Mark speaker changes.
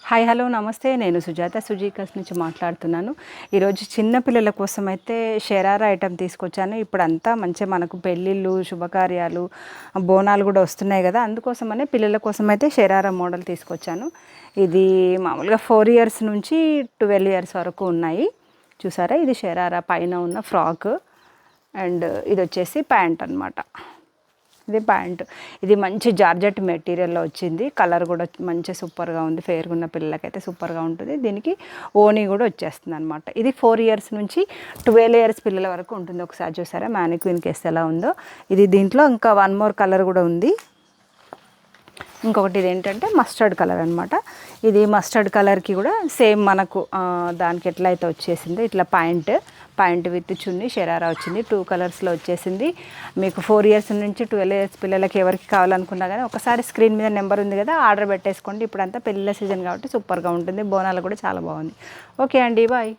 Speaker 1: Hi hello నమస్తే, నేను సుజాత సుజీకస్ నుంచి మాట్లాడుతున్నాను. ఈరోజు చిన్న పిల్లల కోసం అయితే షరారా ఐటెం తీసుకొచ్చాను. ఇప్పుడంతా మంచిగా మనకు పెళ్ళిళ్ళు, శుభకార్యాలు, బోనాలు కూడా వస్తున్నాయి కదా, అందుకోసమనే పిల్లల కోసం అయితే షరారా మోడల్ తీసుకొచ్చాను. ఇది మామూలుగా 4 ఇయర్స్ నుంచి 12 ఇయర్స్ వరకు ఉన్నాయి. చూసారా, ఇది షరారా పైన ఉన్న ఫ్రాక్ అండ్ ఇది వచ్చేసి ప్యాంట్ అనమాట. ఇది ప్యాంట్. ఇది మంచి జార్జెట్ మెటీరియల్లో వచ్చింది. కలర్ కూడా మంచి సూపర్గా ఉంది. ఫెయిర్గా ఉన్న పిల్లలకైతే సూపర్గా ఉంటుంది. దీనికి ఓనీ కూడా వచ్చేస్తుంది అనమాట. ఇది 4 ఇయర్స్ నుంచి 12 ఇయర్స్ పిల్లల వరకు ఉంటుంది. ఒకసారి చూసారా మ్యానిక్విన్కి వేస్తే ఎలా ఉందో. ఇది దీంట్లో ఇంకా 1 మోర్ కలర్ కూడా ఉంది. ఇంకొకటి ఇది ఏంటంటే మస్టర్డ్ కలర్ అనమాట. ఇది మస్టర్డ్ కలర్కి కూడా సేమ్ మనకు దానికి ఎట్లా అయితే వచ్చేసిందో ఇట్లా పాయింట్ విత్ చున్నీ షరారా వచ్చింది. 2 కలర్స్లో వచ్చేసింది. మీకు 4 ఇయర్స్ నుంచి 12 ఇయర్స్ పిల్లలకి ఎవరికి కావాలనుకున్నా కానీ ఒకసారి స్క్రీన్ మీద నెంబర్ ఉంది కదా, ఆర్డర్ పెట్టేసుకోండి. ఇప్పుడంతా పెళ్ళిళ్ళ సీజన్ కాబట్టి సూపర్గా ఉంటుంది. బోనాలు కూడా చాలా బాగుంది. ఓకే అండి, బాయ్.